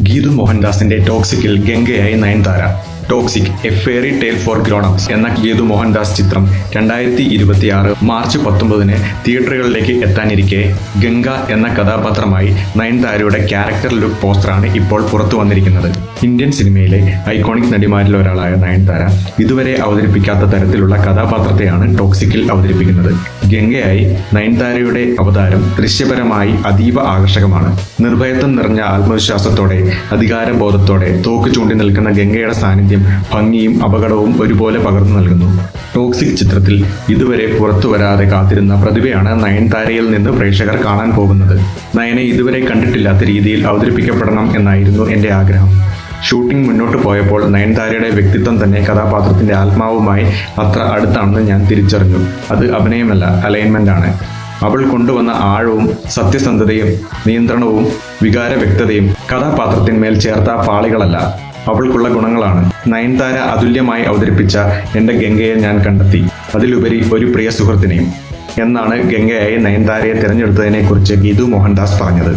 ഗീതു മോഹൻദാസിന്റെ ടോക്സിക്കിൽ ഗംഗയായി Nayanthara. Toxic a fairy tale for grown ups എന്ന ഗീതു മോഹൻദാസ് ചിത്രം 2026 മാർച്ച് 19 തിയേറ്ററുകളിലേക്ക് എത്താനിരിക്കെ ഗംഗ എന്ന കഥാപാത്രമായി നയൻതാരയുടെ ക്യാരക്ടർ ലുക്ക് പോസ്റ്ററാണ് ഇപ്പോൾ പുറത്തു വന്നിരിക്കുന്നത്. ഇന്ത്യൻ സിനിമയിലെ ഐക്കോണിക് നടിമാരിൽ ഒരാളായ നയൻതാര ഇതുവരെ അവതരിപ്പിക്കാത്ത തരത്തിലുള്ള കഥാപാത്രത്തെയാണ് ടോക്സിക്കിൽ അവതരിപ്പിക്കുന്നത്. ഗംഗയായി നയൻതാരയുടെ അവതാരം ദൃശ്യപരമായി അതീവ ആകർഷകമാണ്. നിർഭയത്വം നിറഞ്ഞ ആത്മവിശ്വാസത്തോടെ അധികാരബോധത്തോടെ തോക്ക് ചൂണ്ടി നിൽക്കുന്ന ഗംഗയുടെ സാന്നിധ്യം ഭംഗിയും അപകടവും ഒരുപോലെ പകർന്നു നൽകുന്നു. ടോക്സിക് ചിത്രത്തിൽ ഇതുവരെ പുറത്തു വരാതെ കാത്തിരുന്ന പ്രതിഭയാണ് നയൻതാരയിൽ നിന്ന് പ്രേക്ഷകർ കാണാൻ പോകുന്നത്. നയനെ ഇതുവരെ കണ്ടിട്ടില്ലാത്ത രീതിയിൽ അവതരിപ്പിക്കപ്പെടണം എന്നായിരുന്നു എൻ്റെ ആഗ്രഹം. ഷൂട്ടിംഗ് മുന്നോട്ട് പോയപ്പോൾ നയൻതാരയുടെ വ്യക്തിത്വം തന്നെ കഥാപാത്രത്തിന്റെ ആത്മാവുമായി അത്ര അടുത്താണെന്ന് ഞാൻ തിരിച്ചറിഞ്ഞു. അത് അഭിനയമല്ല, അലൈൻമെന്റ് ആണ്. അവൾ കൊണ്ടുവന്ന ആഴവും സത്യസന്ധതയും നിയന്ത്രണവും വികാര വ്യക്തതയും കഥാപാത്രത്തിന്മേൽ ചേർത്ത പാളികളല്ല, അവൾക്കുള്ള ഗുണങ്ങളാണ്. നയൻതാര അതുല്യമായി അവതരിപ്പിച്ച എൻ്റെ ഗംഗയെ ഞാൻ കണ്ടെത്തി, അതിലുപരി ഒരു പ്രിയ സുഹൃത്തിനെയും എന്നാണ് ഗംഗയായി നയൻതാരയെ തിരഞ്ഞെടുത്തതിനെക്കുറിച്ച് ഗീതു മോഹൻദാസ് പറഞ്ഞത്.